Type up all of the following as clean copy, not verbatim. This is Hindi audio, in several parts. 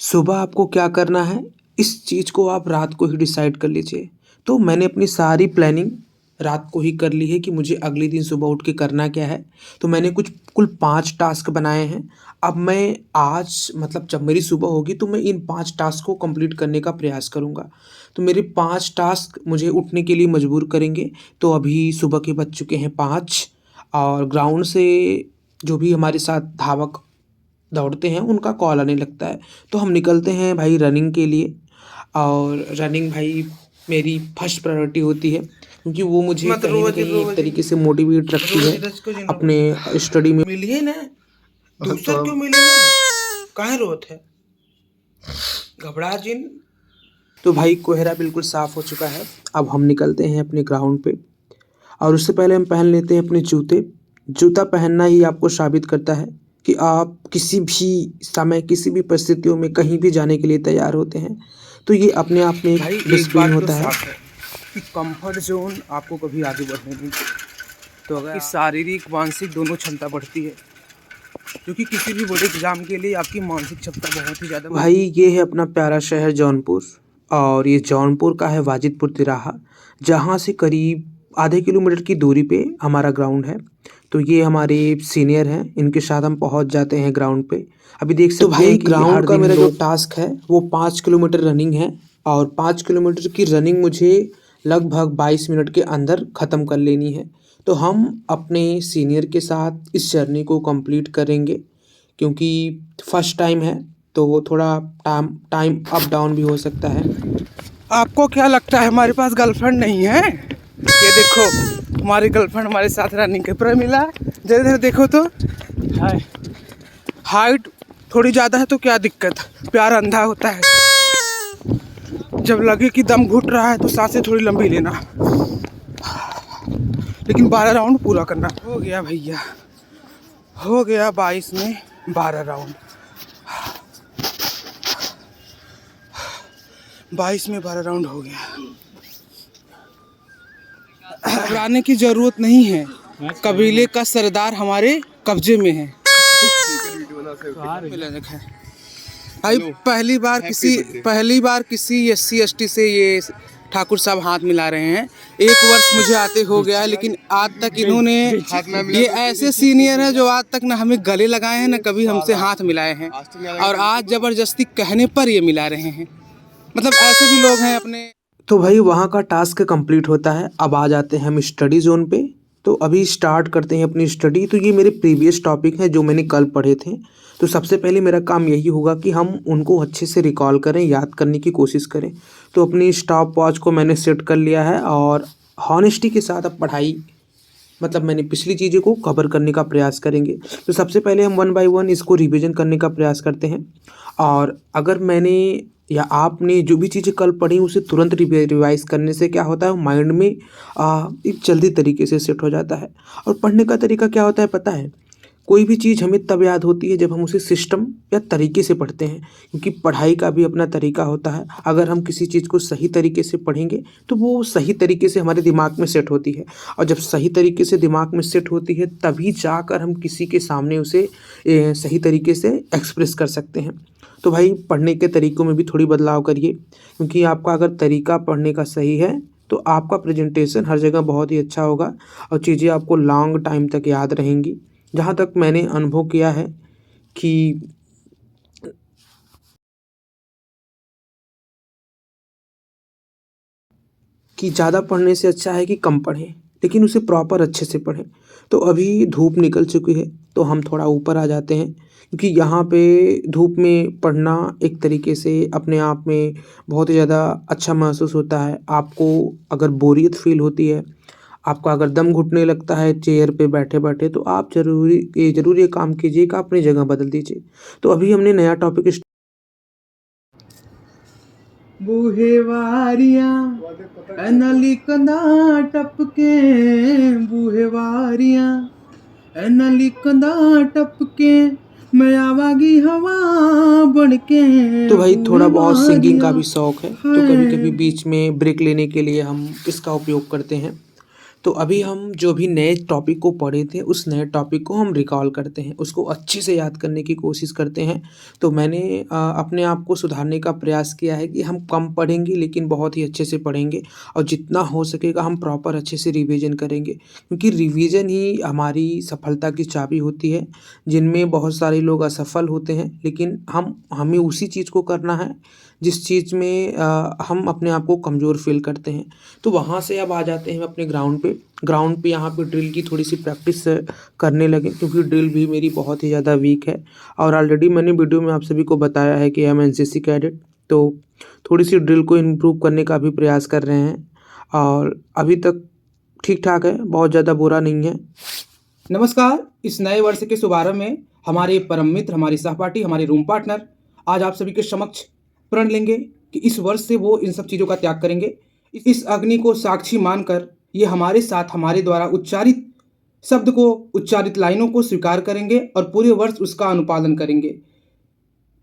सुबह आपको क्या करना है, इस चीज़ को आप रात को ही डिसाइड कर लीजिए। तो मैंने अपनी सारी प्लानिंग रात को ही कर ली है कि मुझे अगले दिन सुबह उठ के करना क्या है। तो मैंने कुल 5 टास्क बनाए हैं। अब मैं आज मतलब जब मेरी सुबह होगी तो मैं इन 5 टास्क को कंप्लीट करने का प्रयास करूँगा। तो मेरे 5 टास्क मुझे उठने के लिए मजबूर करेंगे। तो अभी सुबह के बज चुके हैं 5 और ग्राउंड से जो भी हमारे साथ धावक दौड़ते हैं उनका कॉल आने लगता है। तो हम निकलते हैं भाई रनिंग के लिए और रनिंग भाई मेरी फर्स्ट प्रायोरिटी होती है क्योंकि वो मुझे मत कहीं न रोज कहीं एक रोज तरीके से मोटिवेट रखती रोज है रज को जीना अपने पड़ता है। स्टडी में। मिलिए ना दूसर क्यों मिले ना काहे रोत है घबरा जिन। तो भाई कोहरा बिल्कुल साफ़ हो चुका है। अब हम निकलते हैं अपने ग्राउंड पे और उससे पहले हम पहन लेते हैं अपने जूते। जूता पहनना ही आपको साबित करता है कि आप किसी भी समय, किसी भी परिस्थितियों में कहीं भी जाने के लिए तैयार होते हैं। तो ये अपने आप में भाई एक एक डिसिप्लिन बात तो होता है। साफ है कि कंफर्ट जोन आपको कभी आगे बढ़ने नहीं देगी। तो अगर शारीरिक मानसिक दोनों क्षमता बढ़ती है क्योंकि किसी भी बड़े एग्जाम के लिए आपकी मानसिक क्षमता बहुत ही ज़्यादा भाई ये है अपना प्यारा शहर जौनपुर और ये जौनपुर का है वाजिदपुर तिराहा, जहाँ से करीब आधे किलोमीटर की दूरी पे हमारा ग्राउंड है। तो ये हमारे सीनियर हैं, इनके साथ हम पहुँच जाते हैं ग्राउंड पे। अभी देख सकते हैं कि ग्राउंड का मेरा जो टास्क है वो 5 किलोमीटर रनिंग है और 5 किलोमीटर की रनिंग मुझे लगभग 22 मिनट के अंदर ख़त्म कर लेनी है। तो हम अपने सीनियर के साथ इस जर्नी को कंप्लीट करेंगे क्योंकि फर्स्ट टाइम है तो वो थोड़ा टाइम टाइम अप डाउन भी हो सकता है। आपको क्या लगता है हमारे पास गर्लफ्रेंड नहीं है? ये देखो हमारी गर्लफ्रेंड हमारे साथ रनिंग के पर मिला। धीरे धीरे देखो तो हाइट थोड़ी ज़्यादा है तो क्या दिक्कत, प्यार अंधा होता है। जब लगे कि दम घुट रहा है तो सांसें थोड़ी लंबी लेना, लेकिन 12 राउंड पूरा करना। हो गया भैया, हो गया 22 में 12 राउंड। 22 में 12 राउंड हो गया। घबराने की जरूरत नहीं है, कबीले का सरदार हमारे कब्जे में है। भाई पहली बार किसी SC ST से ये ठाकुर साहब हाथ मिला रहे हैं। 1 वर्ष मुझे आते हो गया है लेकिन आज तक इन्होंने, ये ऐसे सीनियर है जो आज तक ना हमें गले लगाए हैं ना कभी हमसे हाथ मिलाए हैं और आज जबरदस्ती कहने पर ये मिला रहे हैं। मतलब ऐसे भी लोग हैं अपने। तो भाई वहाँ का टास्क कंप्लीट होता है। अब आ जाते हैं हम स्टडी जोन पे। तो अभी स्टार्ट करते हैं अपनी स्टडी। तो ये मेरे प्रीवियस टॉपिक हैं जो मैंने कल पढ़े थे। तो सबसे पहले मेरा काम यही होगा कि हम उनको अच्छे से रिकॉल करें, याद करने की कोशिश करें। तो अपनी स्टॉप वॉच को मैंने सेट कर लिया है और हॉनेस्टी के साथ अब पढ़ाई मतलब मैंने पिछली चीज़ों को कवर करने का प्रयास करेंगे। तो सबसे पहले हम 1 बाय 1 इसको रिवीजन करने का प्रयास करते हैं और अगर मैंने या आपने जो भी चीज़ें कल पढ़ी उसे तुरंत रिवाइज़ करने से क्या होता है माइंड में एक जल्दी तरीके से सेट हो जाता है। और पढ़ने का तरीका क्या होता है पता है? कोई भी चीज़ हमें तब याद होती है जब हम उसे सिस्टम या तरीके से पढ़ते हैं, क्योंकि पढ़ाई का भी अपना तरीका होता है। अगर हम किसी चीज़ को सही तरीके से पढ़ेंगे तो वो सही तरीके से हमारे दिमाग में सेट होती है और जब सही तरीके से दिमाग में सेट होती है तभी जाकर हम किसी के सामने उसे सही तरीके से एक्सप्रेस कर सकते हैं। तो भाई पढ़ने के तरीक़ों में भी थोड़ी बदलाव करिए क्योंकि आपका अगर तरीका पढ़ने का सही है तो आपका प्रेजेंटेशन हर जगह बहुत ही अच्छा होगा और चीज़ें आपको लॉन्ग टाइम तक याद रहेंगी। जहाँ तक मैंने अनुभव किया है कि ज़्यादा पढ़ने से अच्छा है कि कम पढ़ें, लेकिन उसे प्रॉपर अच्छे से पढ़ें। तो अभी धूप निकल चुकी है तो हम थोड़ा ऊपर आ जाते हैं क्योंकि यहाँ पे धूप में पढ़ना एक तरीके से अपने आप में बहुत ही ज़्यादा अच्छा महसूस होता है। आपको अगर बोरियत फ़ील होती है, आपका अगर दम घुटने लगता है चेयर पे बैठे-बैठे तो आप ज़रूर ये काम कीजिए कि अपनी जगह बदल दीजिए। तो अभी हमने नया टॉपिक बूहेवारियां नली कंदा टपके, बूहेवारियां नली कंदा टपके, मैं आवागी हवा बनके। तो भाई थोड़ा बहुत सिंगिंग का भी शौक है तो कभी-कभी बीच में ब्रेक लेने के लिए हम इसका उपयोग करते हैं। तो अभी हम जो भी नए टॉपिक को पढ़े थे उस नए टॉपिक को हम रिकॉल करते हैं, उसको अच्छे से याद करने की कोशिश करते हैं। तो मैंने अपने आप को सुधारने का प्रयास किया है कि हम कम पढ़ेंगे लेकिन बहुत ही अच्छे से पढ़ेंगे और जितना हो सकेगा हम प्रॉपर अच्छे से रिवीजन करेंगे, क्योंकि रिवीजन ही हमारी सफलता की चाबी होती है। जिनमें बहुत सारे लोग असफल होते हैं, लेकिन हमें उसी चीज़ को करना है जिस चीज़ में हम अपने आप को कमज़ोर फ़ील करते हैं। तो वहाँ से अब आ जाते हैं अपने ग्राउंड पे यहाँ पे ड्रिल की थोड़ी सी प्रैक्टिस करने लगे, क्योंकि ड्रिल भी मेरी बहुत ही ज़्यादा वीक है। और ऑलरेडी मैंने वीडियो में आप सभी को बताया है कि हम एनसीसी कैडेट, तो थोड़ी सी ड्रिल को इम्प्रूव करने का भी प्रयास कर रहे हैं और अभी तक ठीक ठाक है, बहुत ज़्यादा बुरा नहीं है। नमस्कार। इस नए वर्ष के शुभारंभ में हमारे परम मित्र, हमारे सहपाठी, हमारे रूम पार्टनर आज आप सभी के समक्ष प्रण लेंगे कि इस वर्ष से वो इन सब चीज़ों का त्याग करेंगे। इस अग्नि को साक्षी मानकर ये हमारे साथ हमारे द्वारा उच्चारित शब्द को, उच्चारित लाइनों को स्वीकार करेंगे और पूरे वर्ष उसका अनुपालन करेंगे।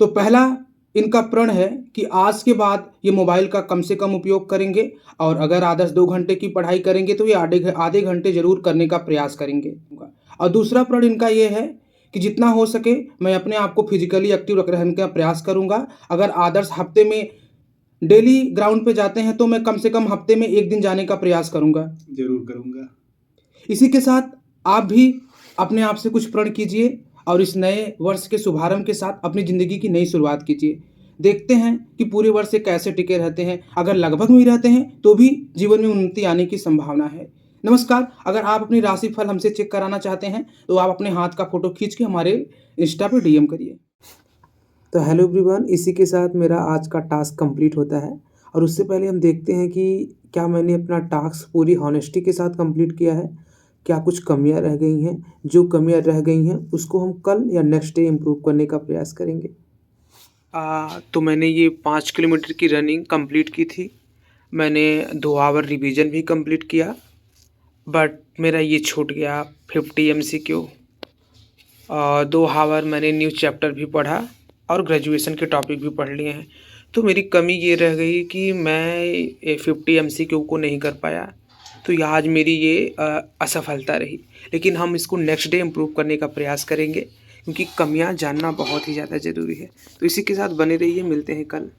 तो पहला इनका प्रण है कि आज के बाद ये मोबाइल का कम से कम उपयोग करेंगे और अगर आदर्श 2 घंटे की पढ़ाई करेंगे तो ये आधे घंटे ज़रूर करने का प्रयास करेंगे। और दूसरा प्रण इनका ये है कि जितना हो सके मैं अपने आप को फिजिकली एक्टिव रहने का प्रयास करूंगा। अगर आदर्श हफ्ते में डेली ग्राउंड पे जाते हैं तो मैं कम से कम हफ्ते में 1 दिन जाने का प्रयास करूंगा, जरूर करूंगा। इसी के साथ आप भी अपने आप से कुछ प्रण कीजिए और इस नए वर्ष के शुभारंभ के साथ अपनी ज़िंदगी की नई शुरुआत कीजिए। देखते हैं कि पूरे वर्ष से कैसे टिके रहते हैं। अगर लगभग में ही रहते हैं तो भी जीवन में उन्नति आने की संभावना है। नमस्कार। अगर आप अपनी राशिफल हमसे चेक कराना चाहते हैं तो आप अपने हाथ का फोटो खींच के हमारे इंस्टा पे डीएम करिए। तो हेलो एवरीवन, इसी के साथ मेरा आज का टास्क कंप्लीट होता है और उससे पहले हम देखते हैं कि क्या मैंने अपना टास्क पूरी हॉनेस्टी के साथ कंप्लीट किया है, क्या कुछ कमियां रह गई हैं। जो कमियां रह गई हैं उसको हम कल या नेक्स्ट डे इम्प्रूव करने का प्रयास करेंगे। तो मैंने ये 5 किलोमीटर की रनिंग कंप्लीट की थी। मैंने 2 आवर रिवीजन भी कंप्लीट किया, बट मेरा ये छूट गया 50 MCQ। 2 आवर मैंने न्यू चैप्टर भी पढ़ा और ग्रेजुएशन के टॉपिक भी पढ़ लिए हैं। तो मेरी कमी ये रह गई कि मैं 50 MCQ को नहीं कर पाया, तो ये आज मेरी ये असफलता रही। लेकिन हम इसको नेक्स्ट डे इम्प्रूव करने का प्रयास करेंगे, क्योंकि कमियां जानना बहुत ही ज़्यादा ज़रूरी है। तो इसी के साथ बने रहिए, मिलते हैं कल।